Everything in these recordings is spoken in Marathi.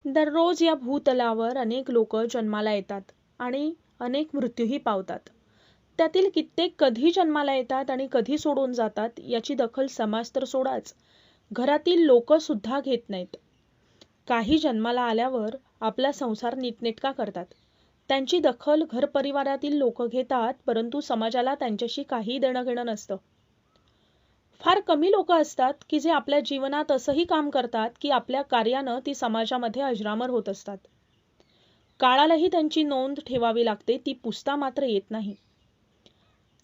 दररोज या भूतलावर अनेक लोक जन्माला येतात आणि अनेक मृत्यूही पावतात. त्यातील कित्येक कधी जन्माला येतात आणि कधी सोडून जातात याची दखल समाज तर सोडाच, घरातील लोक सुद्धा घेत नाहीत. काही जन्माला आल्यावर आपला संसार नीटनेटका करतात. त्यांची दखल घरपरिवारातील लोक घेतात, परंतु समाजाला त्यांच्याशी काही देणं घेणं नसतं. फार कमी लोक असतात की जे आपल्या जीवनात असंही काम करतात की आपल्या कार्यानं ती समाजामध्ये अजरामर होत असतात. काळालाही त्यांची नोंद ठेवावी लागते, ती पुसता मात्र येत नाही.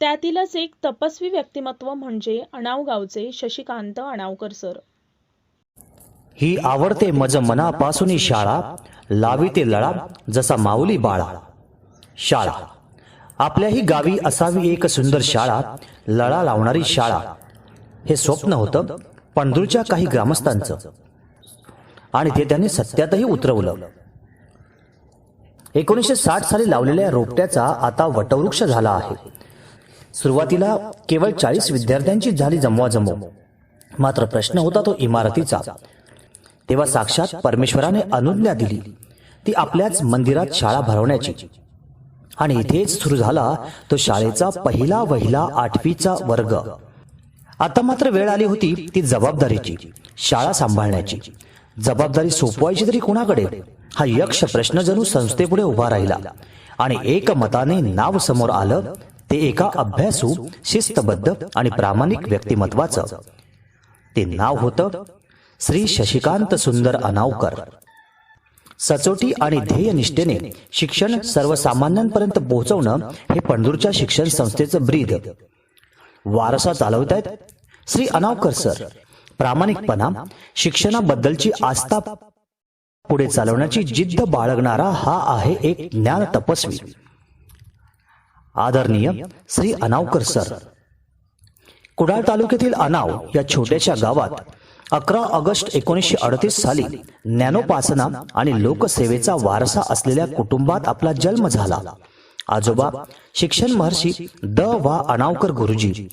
त्यातीलच एक तपस्वी व्यक्तिमत्व म्हणजे अणाव गावचे शशिकांत अणावकर सर. ही आवडते मज मनापासून शाळा, लाविते लळा जसा माऊली बाळा. शाळा आपल्याही गावी असावी एक सुंदर शाळा, लळा लावणारी शाळा. हे स्वप्न होतं पणदूरच्या काही ग्रामस्थांचं आणि ते त्यांनी सत्यातही उतरवलं. 1960 साली लावलेल्या रोपट्याचा आता वटवृक्ष झाला आहे. सुरुवातीला केवळ 40 विद्यार्थ्यांची झाली जमवाजमव. मात्र प्रश्न होता तो इमारतीचा. तेव्हा साक्षात परमेश्वराने अनुज्ञा दिली ती आपल्याच मंदिरात शाळा भरवण्याची. आणि इथेच सुरू झाला तो शाळेचा पहिला वहिला 8वीचा वर्ग. आता मात्र वेळ आली होती ती जबाबदारीची, शाळा सांभाळण्याची. जबाबदारी सोपवायची तरी कोणाकडे, हा यक्ष प्रश्न जणू संस्थेपुढे उभा राहिला. आणि एकमताने नाव समोर आलं ते एका अभ्यासू, शिस्तबद्ध आणि प्रामाणिक व्यक्तिमत्वाचं. ते नाव होतं श्री शशिकांत सुंदर अणावकर. सचोटी आणि ध्येयनिष्ठेने शिक्षण सर्वसामान्यांपर्यंत पोहोचवणं हे पणदूरच्या शिक्षण संस्थेचं ब्रीद. वारसा चालवतायत श्री अणावकर सर. प्रामाणिकपणा, शिक्षणाबद्दलची आस्था पुढे चालवण्याची जिद्द बाळगणारा हा आहे एक ज्ञान तपस्वी. आदरणीय श्री अणावकर सर. कुडाळ तालुक्यातील अणाव या छोट्याशा गावात 11 ऑगस्ट 1938 साली ज्ञानोपासना आणि लोकसेवेचा वारसा असलेल्या कुटुंबात आपला जन्म झाला. आजोबा शिक्षण महर्षी वा अणावकर गुरुजी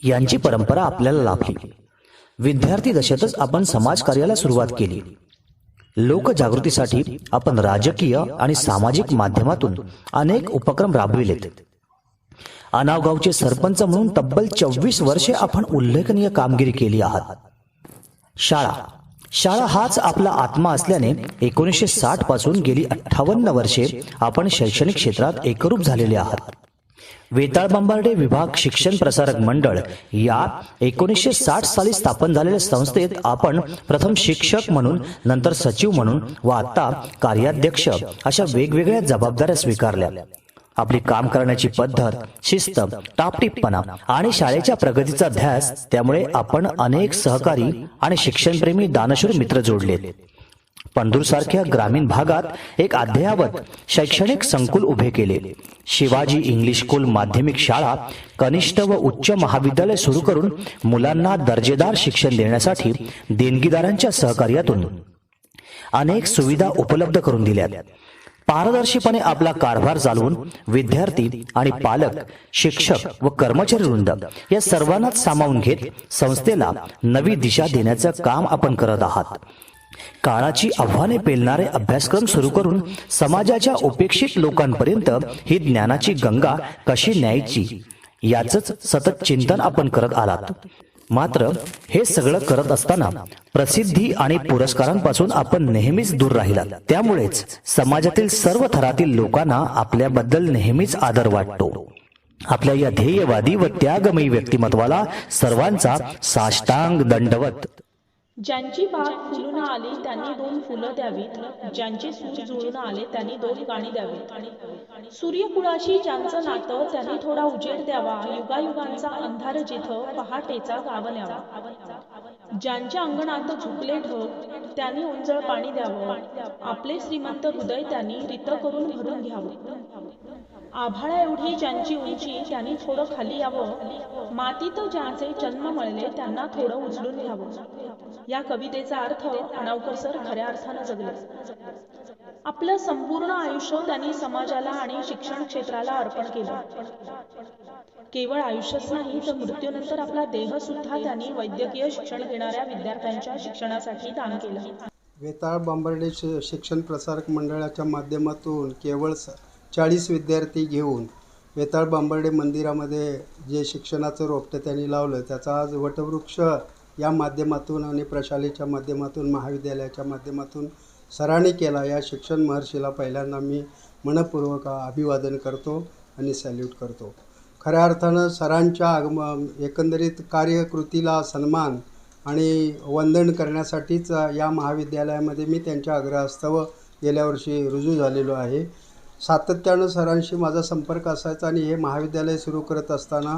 यांची परंपरा आपल्याला लाभली. विद्यार्थी दशेतच आपण समाजकार्याला सुरुवात केली. लोकजागृतीसाठी आपण राजकीय आणि सामाजिक माध्यमातून अनेक उपक्रम राबविलेत. अणाव गावचे सरपंच म्हणून तब्बल 24 वर्षे आपण उल्लेखनीय कामगिरी केली आहात. शाळा हाच आपला आत्मा असल्याने 1960 पासून गेली 58 वर्षे आपण शैक्षणिक क्षेत्रात एकरूप झालेले आहात. वेताळ बांबार्डे विभाग शिक्षण प्रसारक मंडळ या 1960 साली स्थापन झालेल्या संस्थेत आपण प्रथम शिक्षक म्हणून, नंतर सचिव म्हणून व आता कार्याध्यक्ष अशा वेगवेगळ्या जबाबदाऱ्या स्वीकारल्या. आपली काम करण्याची पद्धत, शिस्त, टापटीपणा आणि शाळेच्या प्रगतीचा ध्यास, त्यामुळे आपण अनेक सहकारी आणि शिक्षणप्रेमी दानशूर मित्र जोडलेत. पणदूर सारख्या ग्रामीण भागात एक अद्ययावत शैक्षणिक संकुल उभे केले. शिवाजी इंग्लिश स्कूल माध्यमिक शाळा, कनिष्ठ व उच्च महाविद्यालय सुरू करून मुलांना दर्जेदार शिक्षण देण्यासाठी देणगीदारांच्या सहकार्यातून अनेक सुविधा उपलब्ध करून दिल्यात. पारदर्शीपणे आपला कारभार चालवून विद्यार्थी आणि पालक, शिक्षक व कर्मचारी वृंद या सर्वांनाच सामावून घेत संस्थेला नवी दिशा देण्याचं काम आपण करत आहात. काळाची आव्हाने पेलणारे अभ्यासक्रम सुरू करून समाजाच्या उपेक्षित लोकांपर्यंत ही ज्ञानाची गंगा कशी न्यायची याचंच सतत चिंतन आपण करत आलात. मात्र हे सगळं करत असताना प्रसिद्धी आणि पुरस्कारांपासून आपण नेहमीच दूर राहिलात. त्यामुळेच समाजातील सर्व थरातील लोकांना आपल्याबद्दल नेहमीच आदर वाटतो. आपल्या या ध्येयवादी व त्यागमयी व्यक्तिमत्वाला सर्वांचा साष्टांग दंडवत. ज्यांची बाग फुलून आली त्यांनी 2 फुलं द्यावीत, ज्यांचे सूर जुळून आले त्यांनी 2 गाणी द्यावीत. सूर्यकुळाशी ज्यांचं नातं त्यांनी थोडा उजेड द्यावा, युगायुगांचा अंधार जिथं पहाटेचा गाव न्यावा. ज्यांच्या अंगणात झुकले ढग त्यांनी उंजळ पाणी द्यावं, आपले श्रीमंत हृदय त्यांनी रित करून भरून घ्यावं. आभाळा एवढी ज्यांची उंची त्यांनी थोडं खाली यावं, मातीत ज्यांचे जन्म मळले त्यांना थोडं उचलून घ्यावं. या कवितेचा अर्थ अणावकर सर खऱ्या अर्थानं जगले. आपलं संपूर्ण आयुष्य त्यांनी समाजाला आणि शिक्षण क्षेत्राला अर्पण केलं. केवळ आयुष्यच नाही तर मृत्यूनंतर आपला देह सुद्धा त्यांनी वैद्यकीय शिक्षण घेणाऱ्या विद्यार्थ्यांच्या शिक्षणासाठी दान केलं. वेताळ बांबर्डे शिक्षण प्रसारक मंडळाच्या माध्यमातून केवळ 40 विद्यार्थी घेऊन वेताळ बांबर्डे मंदिरामध्ये जे शिक्षणाचं रोपटं त्यांनी लावलं, त्याचा आज वटवृक्ष या माध्यमातून आणि प्रशालेच्या माध्यमातून, महाविद्यालयाच्या माध्यमातून सरांनी केला. या शिक्षण महर्षीला पहिल्यांदा मी मनपूर्वक अभिवादन करतो आणि सॅल्यूट करतो. खऱ्या अर्थानं सरांच्या एकंदरीत कार्यकृतीला सन्मान आणि वंदन करण्यासाठीच या महाविद्यालयामध्ये मी त्यांच्या आग्रहास्तव गेल्या वर्षी रुजू झालेलो आहे. सातत्यानं सरांशी माझा संपर्क असायचा आणि हे महाविद्यालय सुरू करत असताना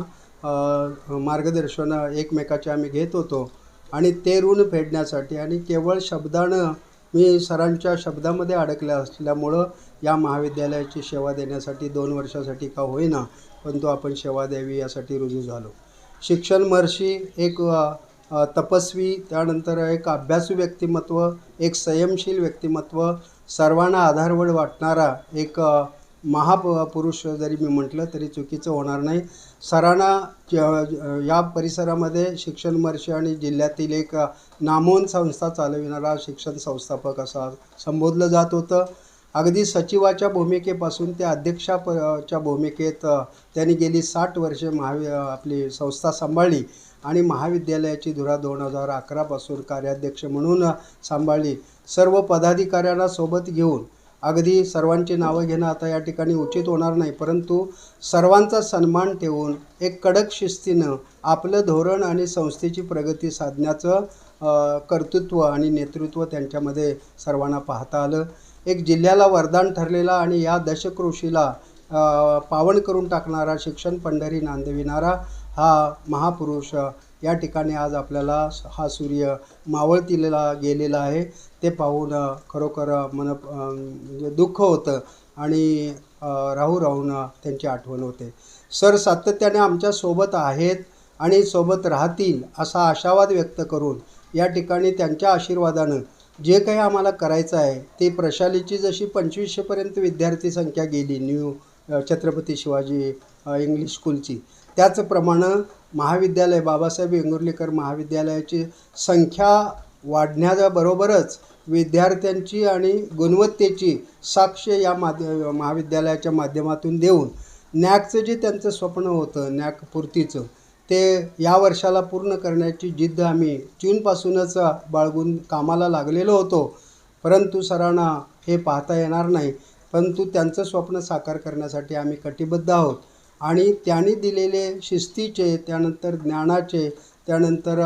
मार्गदर्शन एकमेकाचे आम्ही घेत होतो आणि ते ऋण फेडण्यासाठी आणि केवळ शब्दानं मी सरांच्या शब्दामध्ये अडकल्या असल्यामुळं या महाविद्यालयाची सेवा देण्यासाठी 2 वर्षासाठी का होईना, परंतु आपण सेवा द्यावी यासाठी रुजू झालो. शिक्षण महर्षी एक तपस्वी, त्यानंतर एक अभ्यासू व्यक्तिमत्व, एक संयमशील व्यक्तिमत्व, सर्वांना आधारवड वाटणारा एक महापुरुष जरी मी म्हटलं तरी चुकीचं होणार नाही. सरांना या परिसरामध्ये शिक्षण महर्षी आणि जिल्ह्यातील एक नामवंत संस्था चालविणारा शिक्षण संस्थापक असा संबोधलं जात होतं. अगदी सचिवाच्या भूमिकेपासून ते अध्यक्षाच्या भूमिकेत त्यांनी गेली 60 वर्षे आपली संस्था सांभाळली आणि महाविद्यालयाची धुरा 2011 पासून कार्याध्यक्ष म्हणून सांभाळली. सर्व पदाधिकाऱ्यांना सोबत घेऊन, अगदी सर्वांची नावं घेणं आता या ठिकाणी उचित होणार नाही, परंतु सर्वांचा सन्मान ठेवून एक कडक शिस्तीनं आपलं धोरण आणि संस्थेची प्रगती साधण्याचं कर्तृत्व आणि नेतृत्व त्यांच्यामध्ये सर्वांना पाहता आलं. एक जिल्ह्याला वरदान ठरलेला आणि या दशकृषीला पावन करून टाकणारा, शिक्षण पंढरी नांदविणारा हा महापुरुष या ठिकाणी आज आपल्याला हा सूर्य मावळतीला गेलेला आहे. ते पाहून खरोखर दुःख होतं आणि राहून त्यांची आठवण होते. सर सातत्याने आमच्यासोबत आहेत आणि सोबत राहतील असा आशावाद व्यक्त करून या ठिकाणी त्यांच्या आशीर्वादानं जे काही आम्हाला करायचं आहे ते प्रशालेची जशी 2500पर्यंत विद्यार्थी संख्या गेली न्यू छत्रपती शिवाजी इंग्लिश स्कूलची, त्याचप्रमाणे महाविद्यालय बाबासाहेब वेंगुर्लेकर महाविद्यालयाची संख्या वाढण्याबरोबरच विद्यार्थ्यांची आणि गुणवत्तेची साक्ष या महाविद्यालयाच्या माध्यमातून देऊन नॅकचं जे त्यांचं स्वप्न होतं नॅकपूर्तीचं, ते या वर्षाला पूर्ण करण्याची जिद्द आम्ही जूनपासूनच बाळगून कामाला लागलेलो होतो. परंतु सरांना हे पाहता येणार नाही, परंतु त्यांचं स्वप्न साकार करण्यासाठी आम्ही कटिबद्ध आहोत आणि त्यांनी दिलेले शिस्तीचे, त्यानंतर ज्ञानाचे, त्यानंतर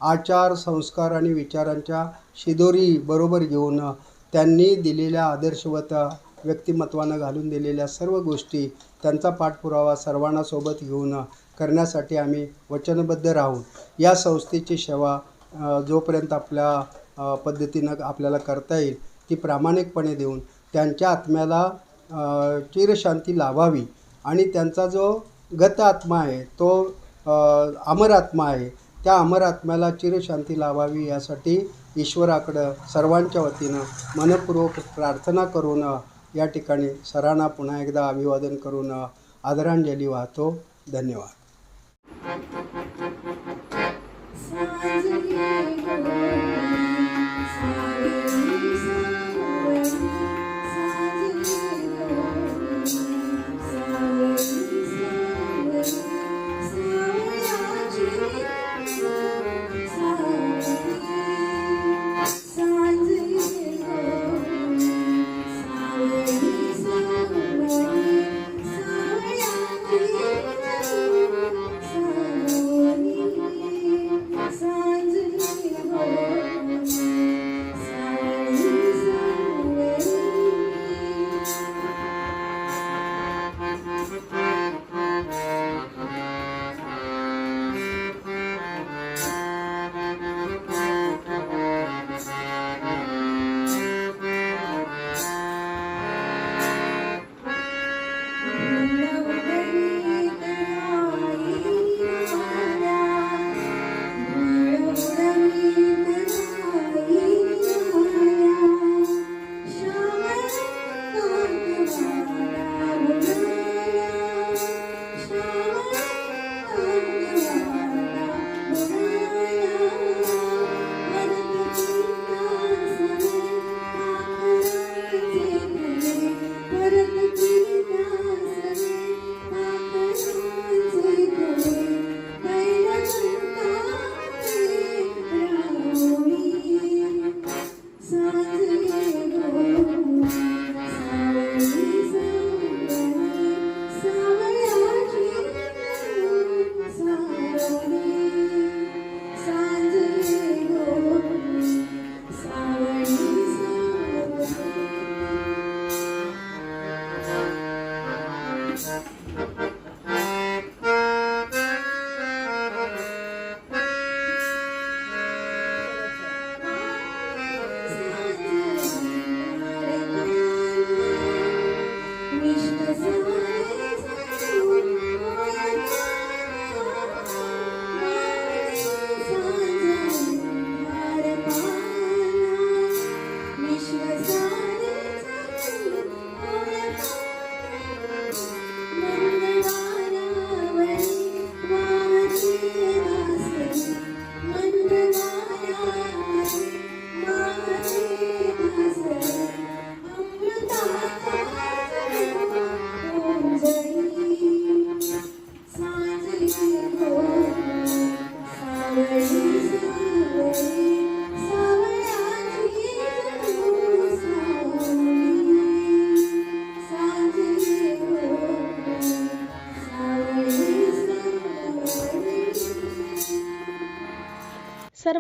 आचार संस्कार आणि विचारांच्या शिदोरी बरोबर घेऊन त्यांनी दिलेल्या आदर्शवत व्यक्तिमत्वानं घालून दिलेल्या सर्व गोष्टी, त्यांचा पाठपुरावा सर्वांना सोबत घेऊन करण्यासाठी आम्ही वचनबद्ध राहू. या संस्थेची सेवा जोपर्यंत आपल्या पद्धतीनं आपल्याला करता येईल ती प्रामाणिकपणे देऊन त्यांच्या आत्म्याला चिरशांती लाभावी आणि त्यांचा जो गत आत्मा आहे तो अमर आत्मा आहे, त्या अमर आत्म्याला चिरशांती लाभावी यासाठी ईश्वराकडं सर्वांच्या वतीनं मनपूर्वक प्रार्थना करून या ठिकाणी सरांना पुन्हा एकदा अभिवादन करून आदरांजली वाहतो. धन्यवाद.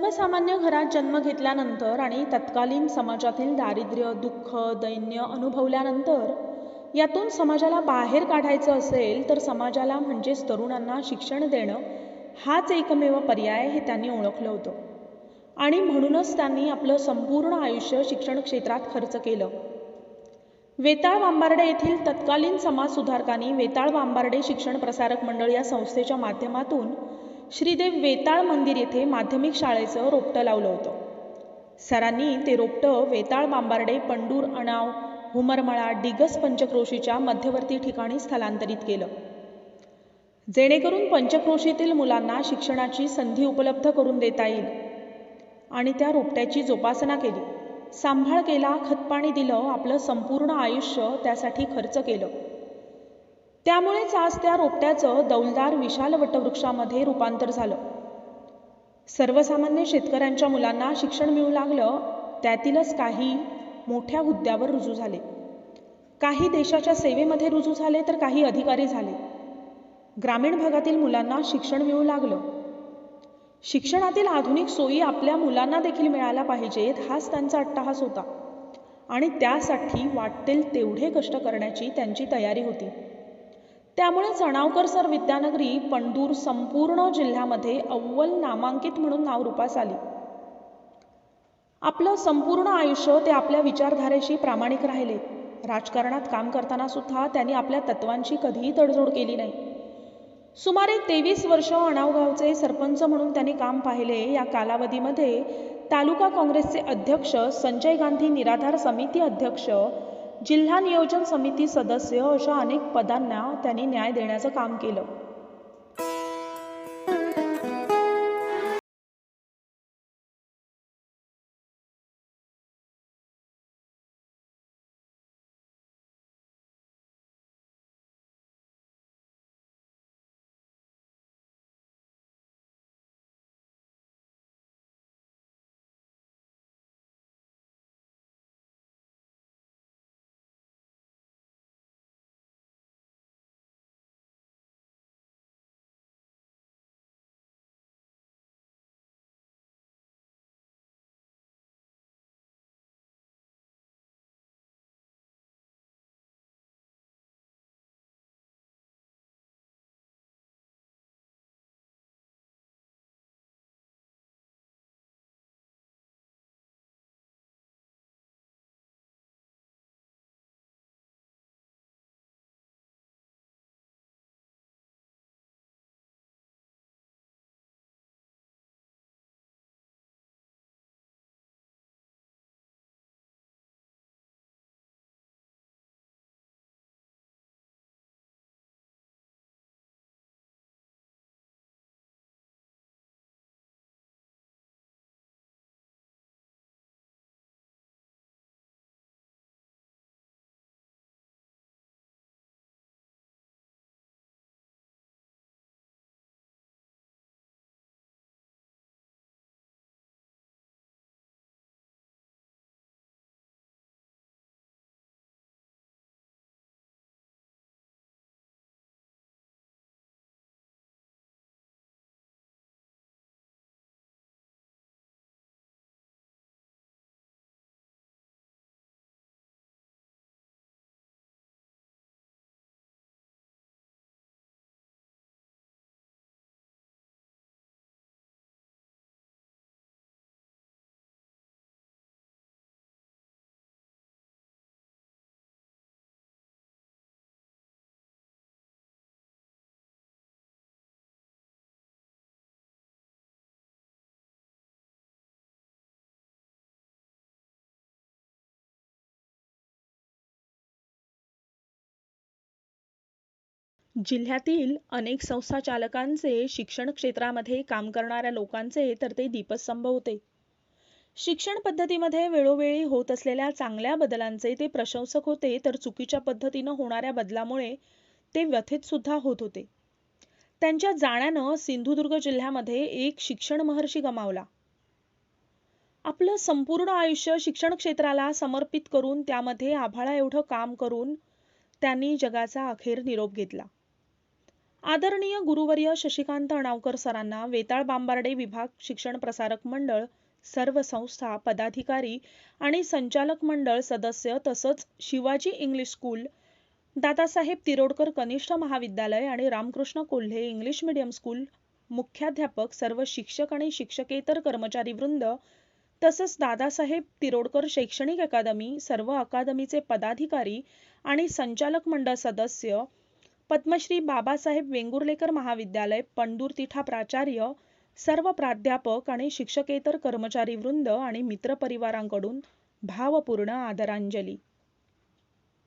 सर्वसामान्य घरात जन्म घेतल्यानंतर आणि तत्कालीन समाजातील दारिद्र्य, दुःख, दैन्य अनुभवल्यानंतर यातून समाजाला बाहेर काढायचं असेल तर समाजाला म्हणजेच तरुणांना शिक्षण देणं हाच एकमेव पर्याय हे त्यांनी ओळखलं होतं. आणि म्हणूनच त्यांनी आपलं संपूर्ण आयुष्य शिक्षण क्षेत्रात खर्च केलं. वेताळ बांबार्डे येथील तत्कालीन समाजसुधारकांनी वेताळ बांबार्डे शिक्षण प्रसारक मंडळ या संस्थेच्या माध्यमातून श्रीदेव वेताळ मंदिर येथे माध्यमिक शाळेचं रोपटं लावलं होतं. सरांनी ते रोपटं वेताळ बांबार्डे, पंडूर, अणाव, हुमरमळा, डिगस पंचक्रोशीच्या मध्यवर्ती ठिकाणी स्थलांतरित केलं, जेणेकरून पंचक्रोशीतील मुलांना शिक्षणाची संधी उपलब्ध करून देता येईल. आणि त्या रोपट्याची जोपासना केली, सांभाळ केला, खतपाणी दिलं, आपलं संपूर्ण आयुष्य त्यासाठी खर्च केलं. त्यामुळेच आज त्या रोपट्याचं डौलदार विशाल वटवृक्षामध्ये रूपांतर झालं. सर्वसामान्य शेतकऱ्यांच्या मुलांना शिक्षण मिळू लागलं. त्यातीलच काही मोठ्या हुद्द्यावर रुजू झाले, काही देशाच्या सेवेमध्ये रुजू झाले, तर काही अधिकारी झाले. ग्रामीण भागातील मुलांना शिक्षण मिळू लागलं. शिक्षणातील आधुनिक सोयी आपल्या मुलांना देखील मिळायला पाहिजेत, हाच त्यांचा अट्टाहास होता. आणि त्यासाठी वाटेल तेवढे कष्ट करण्याची त्यांची तयारी होती. त्यामुळे चणावकर सर विद्यानगरी पंडूर संपूर्ण जिल्ह्यामध्ये अव्वल नामांकित म्हणून नावरूपास आली. आपलं संपूर्ण आयुष्य ते आपल्या विचारधारेशी प्रामाणिक राहिले. राजकारणात काम करताना सुद्धा त्यांनी आपल्या तत्वांची कधीही तडजोड केली नाही. सुमारे 23 वर्ष अणाव गावचे सरपंच म्हणून त्यांनी काम पाहिले. या कालावधीमध्ये तालुका काँग्रेसचे अध्यक्ष, संजय गांधी निराधार समिती अध्यक्ष, जिल्हा नियोजन समिती सदस्य अशा अनेक पदांना त्यांनी न्याय देण्याचं काम केलं. जिल्ह्यातील अनेक संस्था चालकांचे, शिक्षण क्षेत्रामध्ये काम करणाऱ्या लोकांचे तर ते दीपस्तंभ होते. शिक्षण पद्धतीमध्ये वेळोवेळी होत असलेल्या चांगल्या बदलांचे ते प्रशंसक होते, तर चुकीच्या पद्धतीनं होणाऱ्या बदलामुळे ते व्यथित सुद्धा होत होते. त्यांच्या जाण्यानं सिंधुदुर्ग जिल्ह्यामध्ये एक शिक्षण महर्षी गमावला. आपलं संपूर्ण आयुष्य शिक्षण क्षेत्राला समर्पित करून त्यामध्ये आभाळा एवढं काम करून त्यांनी जगाचा अखेर निरोप घेतला. आदरणीय गुरुवर्य शशिकांत अणावकर सरांना, वेताळ बांबार्डे विभाग शिक्षण प्रसारक मंडळ, सर्व संस्था, पदाधिकारी आणि संचालक मंडळ सदस्य तसंच शिवाजी इंग्लिश स्कूल, दादासाहेब तिरोडकर कनिष्ठ महाविद्यालय आणि Ramkrishna Kolhe English medium school, मुख्याध्यापक, सर्व शिक्षक आणि शिक्षकेतर कर्मचारी वृंद तसंच दादासाहेब तिरोडकर शैक्षणिक अकादमी, सर्व अकादमीचे पदाधिकारी आणि संचालक मंडळ सदस्य, पद्मश्री बाबासाहेब वेंगुर्लेकर महाविद्यालय, पंडूर तिठा प्राचार्य, सर्व प्राध्यापक आणि शिक्षकेतर कर्मचारी वृंद आणि मित्रपरिवारांकडून भावपूर्ण आदरांजली.